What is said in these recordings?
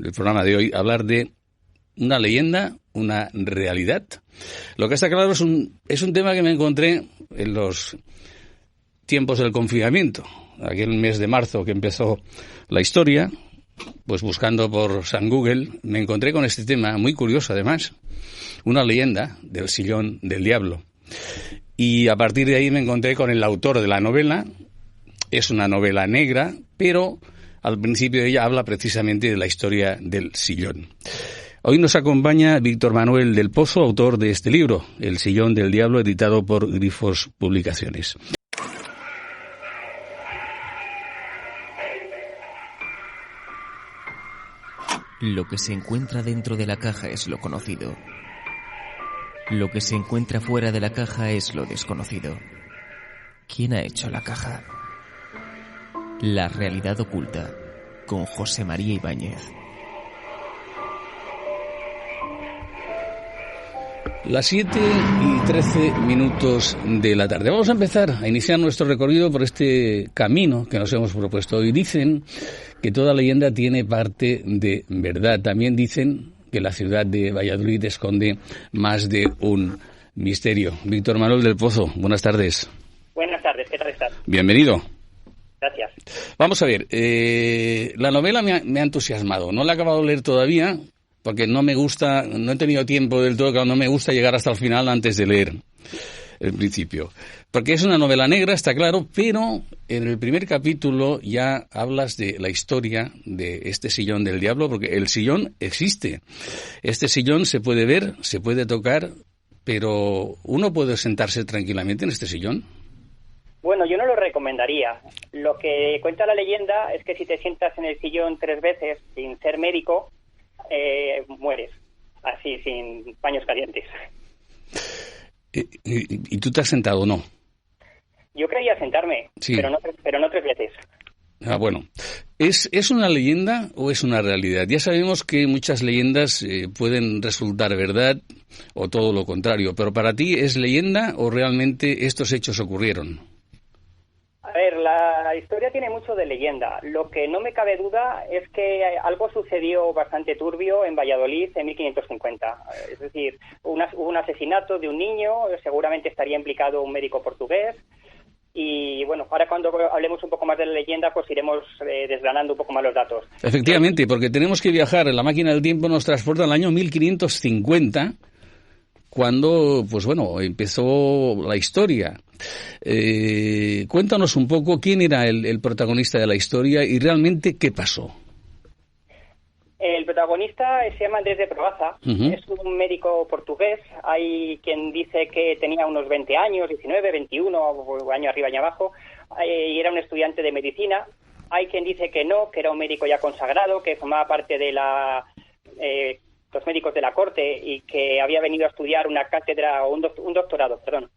del programa de hoy, hablar de una leyenda, una realidad. Lo que está claro es un tema que me encontré en los tiempos del confinamiento, aquel mes de marzo que empezó la historia. Pues buscando por San Google me encontré con este tema, muy curioso además, una leyenda del sillón del diablo. Y a partir de ahí me encontré con el autor de la novela. Es una novela negra, pero al principio de ella habla precisamente de la historia del sillón. Hoy nos acompaña Víctor Manuel del Pozo, autor de este libro, El sillón del diablo, editado por Grifos Publicaciones. Lo que se encuentra dentro de la caja es lo conocido. Lo que se encuentra fuera de la caja es lo desconocido. ¿Quién ha hecho la caja? La realidad oculta, con José María Ibáñez. Las 7:13 de la tarde. Vamos a empezar a iniciar nuestro recorrido por este camino que nos hemos propuesto hoy. Dicen que toda leyenda tiene parte de verdad. También dicen que la ciudad de Valladolid esconde más de un misterio. Víctor Manuel del Pozo, buenas tardes. Buenas tardes, ¿qué tal estás? Bienvenido. Gracias. Vamos a ver, la novela me ha entusiasmado. No la he acabado de leer todavía porque no me gusta, no he tenido tiempo del todo, no me gusta llegar hasta el final antes de leer el principio. Porque es una novela negra, está claro, pero en el primer capítulo ya hablas de la historia de este sillón del diablo, porque el sillón existe. Este sillón se puede ver, se puede tocar, pero ¿uno puede sentarse tranquilamente en este sillón? Bueno, yo no lo recomendaría. Lo que cuenta la leyenda es que si te sientas en el sillón 3 veces sin ser médico, mueres, así, sin paños calientes. ¿Y tú te has sentado o no? Yo creía sentarme, sí, pero no 3 veces. Ah, bueno. ¿Es una leyenda o es una realidad? Ya sabemos que muchas leyendas pueden resultar verdad o todo lo contrario, pero para ti, ¿es leyenda o realmente estos hechos ocurrieron? A ver, la historia tiene mucho de leyenda. Lo que no me cabe duda es que algo sucedió bastante turbio en Valladolid en 1550. Es decir, hubo un asesinato de un niño, seguramente estaría implicado un médico portugués. Y bueno, ahora cuando hablemos un poco más de la leyenda, pues iremos desgranando un poco más los datos. Efectivamente, porque tenemos que viajar. La máquina del tiempo nos transporta al año 1550, cuando, pues bueno, empezó la historia. Cuéntanos un poco quién era el protagonista de la historia y realmente qué pasó. El protagonista se llama Andrés de Proaza, es un médico portugués. Hay quien dice que tenía unos 20 años, 19, 21, año arriba y abajo, y era un estudiante de medicina. Hay quien dice que no, que era un médico ya consagrado, que formaba parte de los médicos de la corte y que había venido a estudiar una cátedra o un doctorado, perdón.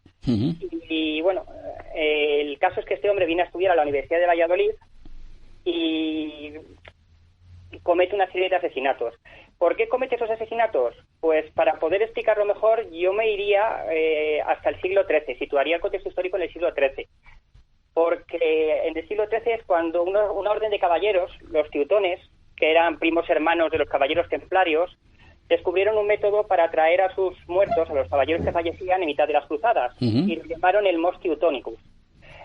Y bueno, el caso es que este hombre viene a estudiar a la Universidad de Valladolid y comete una serie de asesinatos. ¿Por qué comete esos asesinatos? Pues para poder explicarlo mejor, yo me iría hasta el siglo XIII, situaría el contexto histórico en el siglo XIII. Porque en el siglo XIII es cuando una orden de caballeros, los teutones, que eran primos hermanos de los caballeros templarios, descubrieron un método para atraer a sus muertos, a los caballeros que fallecían en mitad de las cruzadas, y lo llamaron el mos teutonicus.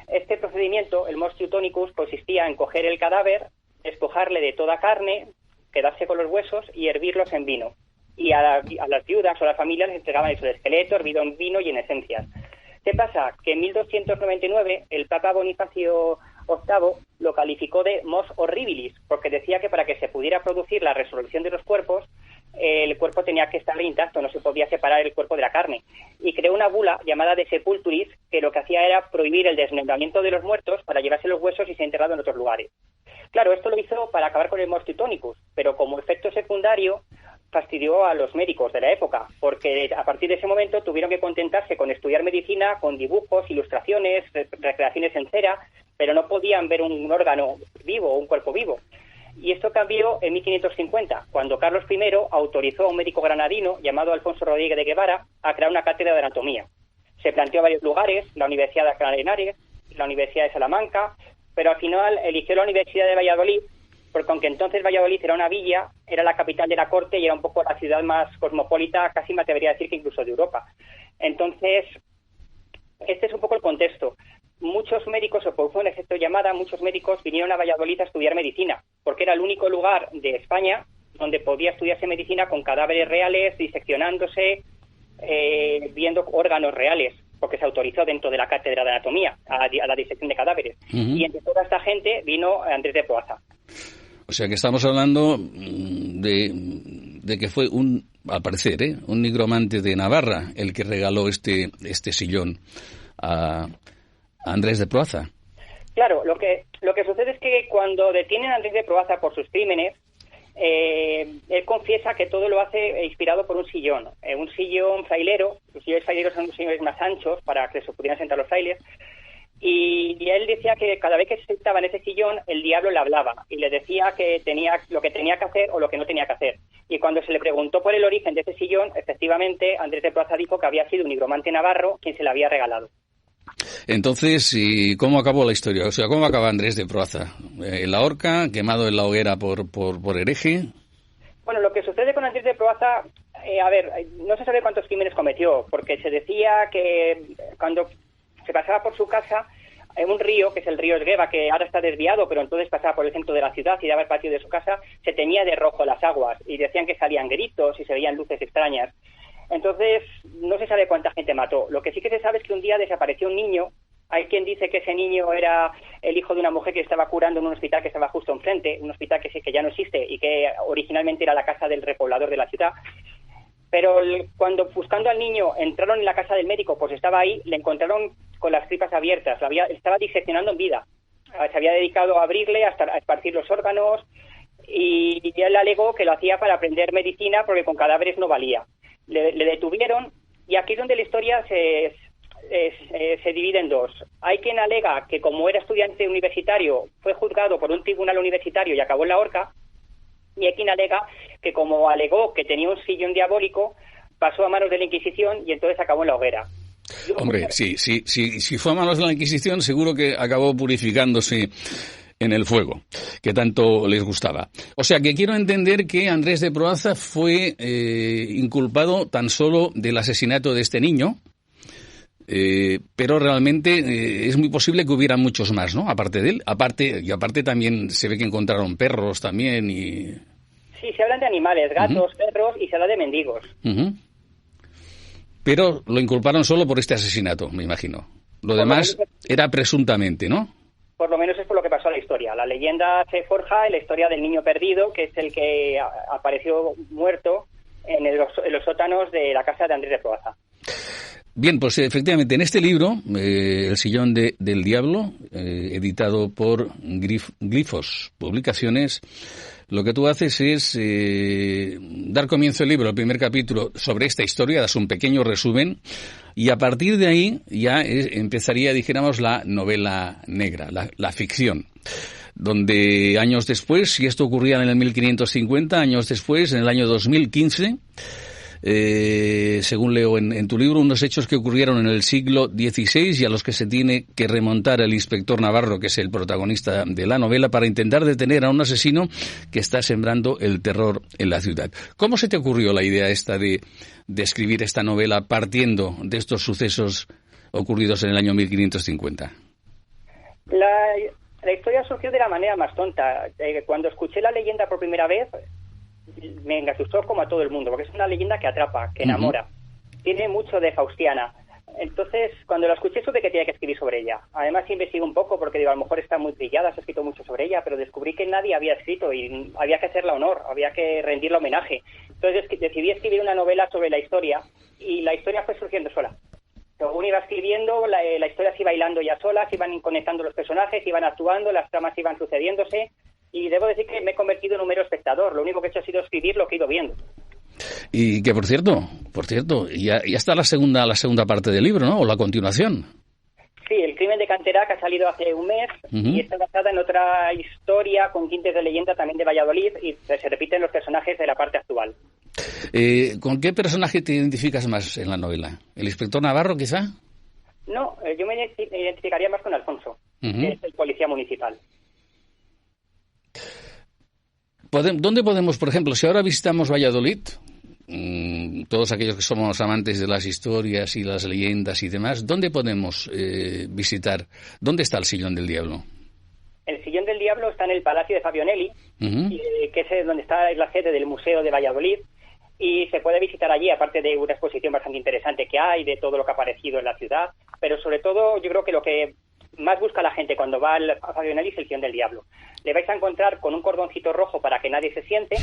Este procedimiento, el mos teutonicus, consistía en coger el cadáver, despojarle de toda carne, quedarse con los huesos y hervirlos en vino. Y a las viudas o a las familias les entregaban eso, el esqueleto hervido en vino y en esencias. ¿Qué pasa? Que en 1299 el Papa Bonifacio VIII lo calificó de mos horribilis, porque decía que para que se pudiera producir la resurrección de los cuerpos, el cuerpo tenía que estar intacto, no se podía separar el cuerpo de la carne. Y creó una bula llamada de sepulturis, que lo que hacía era prohibir el desmembramiento de los muertos para llevarse los huesos y ser enterrado en otros lugares. Claro, esto lo hizo para acabar con el mos teutonicus, pero como efecto secundario fastidió a los médicos de la época, porque a partir de ese momento tuvieron que contentarse con estudiar medicina, con dibujos, ilustraciones, recreaciones en cera, pero no podían ver un órgano vivo o un cuerpo vivo. Y esto cambió en 1550, cuando Carlos I autorizó a un médico granadino llamado Alfonso Rodríguez de Guevara a crear una cátedra de anatomía. Se planteó a varios lugares, la Universidad de Alcalá de Henares, la Universidad de Salamanca, pero al final eligió la Universidad de Valladolid porque aunque entonces Valladolid era una villa, era la capital de la corte y era un poco la ciudad más cosmopolita, casi me atrevería a decir que incluso de Europa. Entonces, este es un poco el contexto. Muchos médicos, o por un efecto llamada, muchos médicos vinieron a Valladolid a estudiar medicina, porque era el único lugar de España donde podía estudiarse medicina con cadáveres reales, diseccionándose, viendo órganos reales, porque se autorizó dentro de la cátedra de anatomía a la disección de cadáveres. Y entre toda esta gente vino Andrés de Proaza. O sea que estamos hablando de que fue al parecer, un nigromante de Navarra el que regaló este sillón a Andrés de Proaza. Claro, lo que sucede es que cuando detienen a Andrés de Proaza por sus crímenes, él confiesa que todo lo hace inspirado por un sillón frailero. Los sillones fraileros son los sillones más anchos para que se pudieran sentar los frailes, y él decía que cada vez que se sentaba en ese sillón el diablo le hablaba y le decía que lo que tenía que hacer o lo que no tenía que hacer. Y cuando se le preguntó por el origen de ese sillón, efectivamente Andrés de Proaza dijo que había sido un nigromante navarro quien se le había regalado. Entonces, ¿y cómo acabó la historia? O sea, ¿cómo acaba Andrés de Proaza? ¿En la horca, quemado en la hoguera por hereje? Bueno, lo que sucede con Andrés de Proaza, no se sabe cuántos crímenes cometió, porque se decía que cuando se pasaba por su casa, en un río, que es el río Esgueva, que ahora está desviado, pero entonces pasaba por el centro de la ciudad y daba el patio de su casa, se teñía de rojo las aguas y decían que salían gritos y se veían luces extrañas. Entonces, no se sabe cuánta gente mató. Lo que sí que se sabe es que un día desapareció un niño. Hay quien dice que ese niño era el hijo de una mujer que estaba curando en un hospital que estaba justo enfrente, un hospital que ya no existe y que originalmente era la casa del repoblador de la ciudad. Pero cuando buscando al niño entraron en la casa del médico, pues estaba ahí, le encontraron con las tripas abiertas, estaba diseccionando en vida. Se había dedicado a abrirle, hasta a esparcir los órganos, y él alegó que lo hacía para aprender medicina porque con cadáveres no valía. Le detuvieron, y aquí es donde la historia se divide en dos. Hay quien alega que como era estudiante universitario fue juzgado por un tribunal universitario y acabó en la horca, y hay quien alega que como alegó que tenía un sillón diabólico, pasó a manos de la Inquisición y entonces acabó en la hoguera. Hombre, si fue a manos de la Inquisición, seguro que acabó purificándose en el fuego, que tanto les gustaba. O sea, que quiero entender que Andrés de Proaza fue inculpado tan solo del asesinato de este niño, pero realmente es muy posible que hubiera muchos más, ¿no? Aparte de él, aparte también se ve que encontraron perros también y... Sí, se hablan de animales, gatos, perros, y se habla de mendigos. Pero lo inculparon solo por este asesinato, me imagino. Lo demás era presuntamente, ¿no? Por lo menos es por lo que pasó a la historia. La leyenda se forja en la historia del niño perdido, que es el que apareció muerto en los sótanos de la casa de Andrés de Proaza. Bien, pues efectivamente, en este libro, El sillón del diablo, editado por Glifos Publicaciones, lo que tú haces es dar comienzo al libro, el primer capítulo, sobre esta historia, das un pequeño resumen, y a partir de ahí ya empezaría, dijéramos, la novela negra, la ficción, donde años después, si esto ocurría en el 1550, años después, en el año 2015... según leo en tu libro, unos hechos que ocurrieron en el siglo XVI y a los que se tiene que remontar el inspector Navarro, que es el protagonista de la novela, para intentar detener a un asesino que está sembrando el terror en la ciudad. ¿Cómo se te ocurrió la idea esta de escribir esta novela partiendo de estos sucesos ocurridos en el año 1550? La historia surgió de la manera más tonta. Cuando escuché la leyenda por primera vez, me asustó como a todo el mundo, porque es una leyenda que atrapa, que enamora. Tiene mucho de faustiana. Entonces, cuando la escuché, supe que tenía que escribir sobre ella. Además, investigué un poco, porque digo, a lo mejor está muy trillada, se ha escrito mucho sobre ella, pero descubrí que nadie había escrito y había que hacerle honor, había que rendirle homenaje. Entonces, decidí escribir una novela sobre la historia, y la historia fue surgiendo sola. Según iba escribiendo, la historia se iba hilando ya sola, se iban conectando los personajes, iban actuando, las tramas iban sucediéndose. Y debo decir que me he convertido en un mero espectador. Lo único que he hecho ha sido escribir lo que he ido viendo. Y que, por cierto, ya está la segunda parte del libro, ¿no? O la continuación. Sí, El crimen de Cantera, que ha salido hace un mes, y está basada en otra historia con tintes de leyenda también de Valladolid, y se repiten los personajes de la parte actual. ¿Con qué personaje te identificas más en la novela? ¿El inspector Navarro, quizá? No, yo me identificaría más con Alfonso, que es el policía municipal. ¿Dónde podemos, por ejemplo, si ahora visitamos Valladolid, todos aquellos que somos amantes de las historias y las leyendas y demás, ¿dónde podemos visitar? ¿Dónde está el Sillón del Diablo? El Sillón del Diablo está en el Palacio de Fabionelli, que es donde está la sede del Museo de Valladolid, y se puede visitar allí, aparte de una exposición bastante interesante que hay, de todo lo que ha aparecido en la ciudad, pero sobre todo yo creo que lo que más busca la gente cuando va a Fabionelli es el Sillón del Diablo. Le vais a encontrar con un cordoncito rojo para que nadie se siente,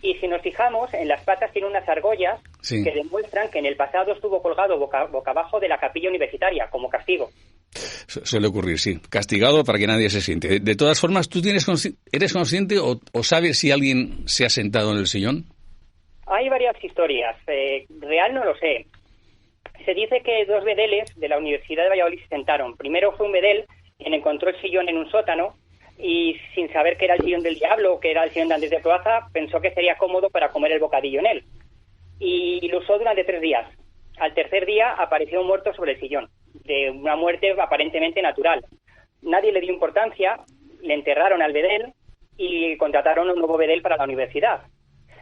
y si nos fijamos, en las patas tiene unas argollas que demuestran que en el pasado estuvo colgado boca abajo de la capilla universitaria, como castigo. Suele ocurrir, sí. Castigado para que nadie se siente. De todas formas, ¿tú eres consciente o sabes si alguien se ha sentado en el sillón? Hay varias historias. Real no lo sé. Se dice que 2 bedeles de la Universidad de Valladolid se sentaron. Primero fue un bedel quien encontró el sillón en un sótano y, sin saber que era el Sillón del Diablo o que era el Sillón de Andrés de Proaza, pensó que sería cómodo para comer el bocadillo en él. Y lo usó durante 3 días. Al tercer día apareció un muerto sobre el sillón, de una muerte aparentemente natural. Nadie le dio importancia, le enterraron al bedel y contrataron un nuevo bedel para la universidad.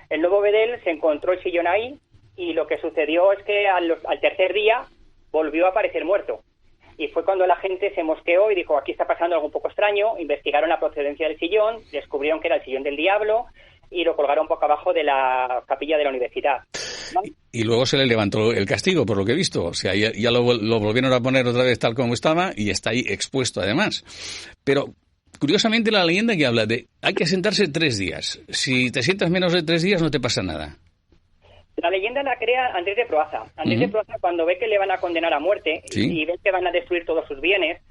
El nuevo bedel se encontró el sillón ahí y lo que sucedió es que al tercer día volvió a aparecer muerto. Y fue cuando la gente se mosqueó y dijo, aquí está pasando algo un poco extraño. Investigaron la procedencia del sillón, descubrieron que era el Sillón del Diablo y lo colgaron poco abajo de la capilla de la universidad. Y luego se le levantó el castigo, por lo que he visto. O sea, ya lo volvieron a poner otra vez tal como estaba y está ahí expuesto además. Pero, curiosamente, la leyenda que habla de hay que sentarse 3 días. Si te sientas menos de 3 días no te pasa nada. La leyenda la crea Andrés de Proaza. Andrés de Proaza, cuando ve que le van a condenar a muerte y ve que van a destruir todos sus bienes,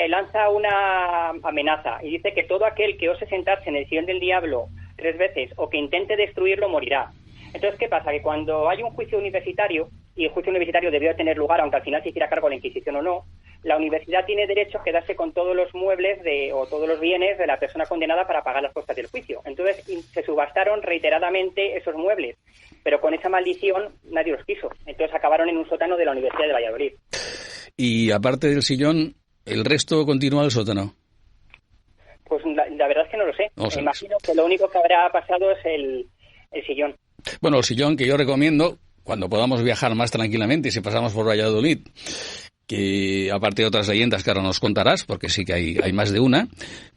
lanza una amenaza y dice que todo aquel que ose sentarse en el Sillón del Diablo 3 veces o que intente destruirlo morirá. Entonces, ¿qué pasa? Que cuando hay un juicio universitario, y el juicio universitario debió tener lugar, aunque al final se hiciera cargo de la Inquisición o no, la universidad tiene derecho a quedarse con todos los muebles o todos los bienes de la persona condenada para pagar las costas del juicio. Entonces, se subastaron reiteradamente esos muebles, pero con esa maldición nadie los quiso. Entonces, acabaron en un sótano de la Universidad de Valladolid. Y aparte del sillón, ¿el resto continúa el sótano? Pues la verdad es que no lo sé. Me imagino que lo único que habrá pasado es el sillón. Bueno, el sillón que yo recomiendo, cuando podamos viajar más tranquilamente, si pasamos por Valladolid, que aparte de otras leyendas que ahora nos contarás, porque sí que hay más de una,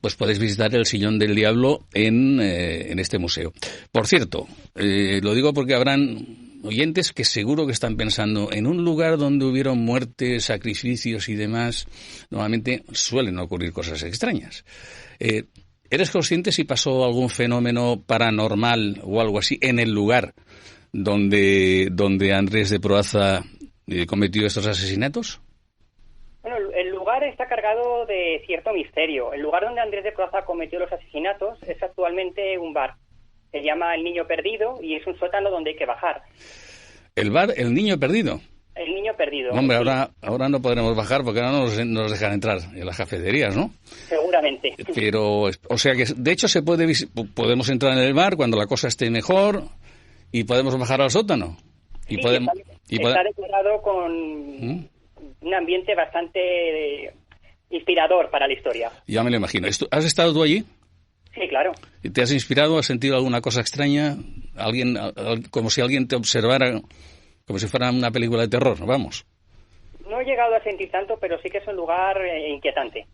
pues podéis visitar el Sillón del Diablo en este museo. Por cierto, lo digo porque habrán oyentes que seguro que están pensando en un lugar donde hubieron muertes, sacrificios y demás, normalmente suelen ocurrir cosas extrañas. ¿Eres consciente si pasó algún fenómeno paranormal o algo así en el lugar donde Andrés de Proaza cometió estos asesinatos? Bueno, el lugar está cargado de cierto misterio. El lugar donde Andrés de Proaza cometió los asesinatos es actualmente un bar. Se llama El Niño Perdido y es un sótano donde hay que bajar. ¿El bar El Niño Perdido? El Niño Perdido. Hombre, ahora no podremos bajar porque ahora no nos dejan entrar en las cafeterías, ¿no? Seguramente. Pero, o sea que, de hecho, podemos entrar en el bar cuando la cosa esté mejor y podemos bajar al sótano. Está decorado con un ambiente bastante inspirador para la historia. Ya me lo imagino. ¿Has estado tú allí? Sí, claro. ¿Te has inspirado? ¿Has sentido alguna cosa extraña? Como si alguien te observara, como si fuera una película de terror, vamos. No he llegado a sentir tanto, pero sí que es un lugar inquietante.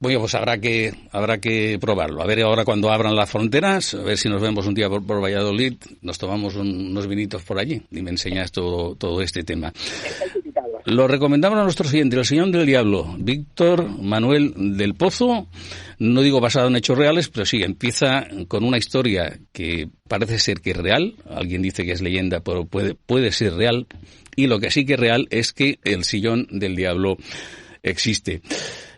Bueno, pues habrá que probarlo. A ver ahora cuando abran las fronteras, a ver si nos vemos un día por Valladolid, nos tomamos unos vinitos por allí y me enseñas todo este tema. Lo recomendamos a nuestros siguientes, El Sillón del Diablo, Víctor Manuel del Pozo, no digo basado en hechos reales, pero sí, empieza con una historia que parece ser que es real, alguien dice que es leyenda, pero puede ser real, y lo que sí que es real es que el Sillón del Diablo existe.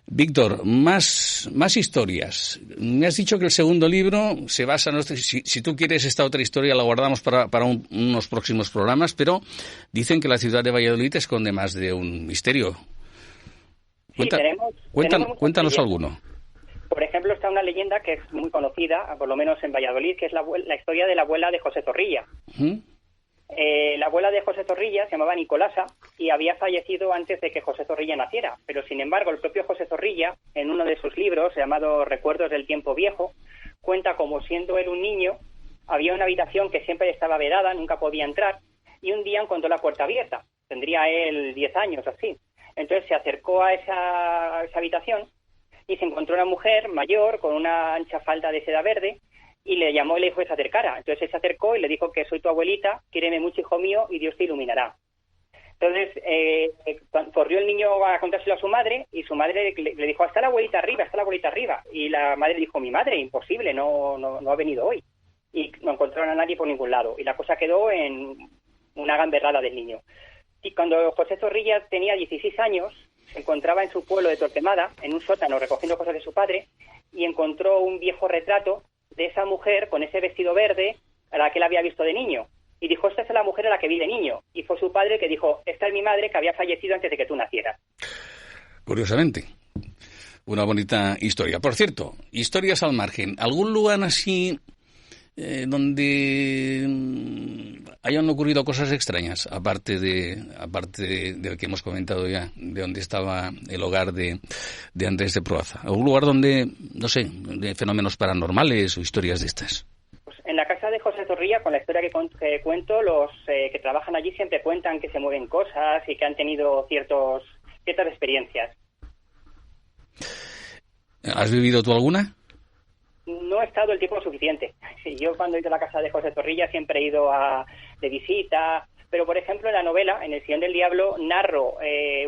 Víctor, más historias. Me has dicho que el segundo libro se basa en... Si tú quieres esta otra historia la guardamos para unos próximos programas, pero dicen que la ciudad de Valladolid esconde más de un misterio. Cuéntanos alguno. Por ejemplo, está una leyenda que es muy conocida, por lo menos en Valladolid, que es la historia de la abuela de José Zorrilla. La abuela de José Zorrilla se llamaba Nicolasa y había fallecido antes de que José Zorrilla naciera, pero sin embargo el propio José Zorrilla, en uno de sus libros llamado Recuerdos del tiempo viejo, cuenta como siendo él un niño, había una habitación que siempre estaba vedada, nunca podía entrar, y un día encontró la puerta abierta. Tendría él 10 años, así. Entonces se acercó a esa habitación y se encontró una mujer mayor con una ancha falda de seda verde y le llamó y le dijo que se acercara. Entonces él se acercó y le dijo que soy tu abuelita, quiéreme mucho, hijo mío, y Dios te iluminará. Entonces corrió el niño a contárselo a su madre y su madre le dijo, está la abuelita arriba. Y la madre dijo, mi madre, imposible, no ha venido hoy. Y no encontraron a nadie por ningún lado. Y la cosa quedó en una gamberrada del niño. Y cuando José Zorrilla tenía 16 años, se encontraba en su pueblo de Torquemada, en un sótano, recogiendo cosas de su padre, y encontró un viejo retrato de esa mujer con ese vestido verde a la que él había visto de niño. Y dijo, esta es la mujer a la que vi de niño. Y fue su padre que dijo, esta es mi madre que había fallecido antes de que tú nacieras. Curiosamente, una bonita historia. Por cierto, historias al margen. ¿Algún lugar así donde hayan ocurrido cosas extrañas, aparte del que hemos comentado ya, de donde estaba el hogar de Andrés de Proaza? ¿Algún lugar donde, no sé, de fenómenos paranormales o historias de estas? Pues en la casa de José Zorrilla, con la historia que cuento, los que trabajan allí siempre cuentan que se mueven cosas y que han tenido ciertas experiencias. ¿Has vivido tú alguna? No he estado el tiempo suficiente. Yo cuando he ido a la casa de José Zorrilla siempre he ido de visita, pero por ejemplo en la novela, en El Sillón del Diablo, narro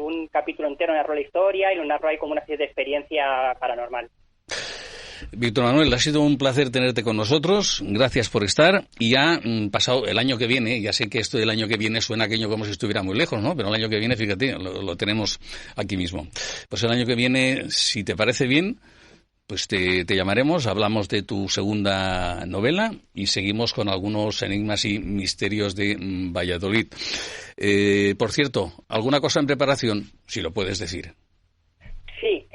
un capítulo entero, narro la historia y lo narro ahí como una especie de experiencia paranormal. Víctor Manuel, ha sido un placer tenerte con nosotros, gracias por estar, y ya pasado el año que viene, ya sé que esto del año que viene suena aquello como si estuviera muy lejos, ¿no? Pero el año que viene, fíjate, lo tenemos aquí mismo. Pues el año que viene, si te parece bien, pues te llamaremos, hablamos de tu segunda novela y seguimos con algunos enigmas y misterios de Valladolid. Por cierto, ¿alguna cosa en preparación? Si lo puedes decir. Sí,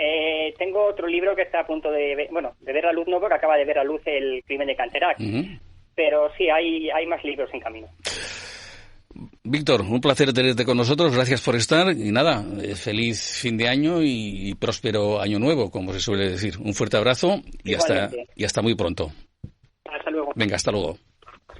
tengo otro libro que está a punto de ver la luz, no porque acaba de ver a luz El crimen de Canterac, pero sí, hay más libros en camino. Víctor, un placer tenerte con nosotros, gracias por estar y nada, feliz fin de año y próspero año nuevo, como se suele decir. Un fuerte abrazo y hasta muy pronto. Hasta luego. Venga, hasta luego.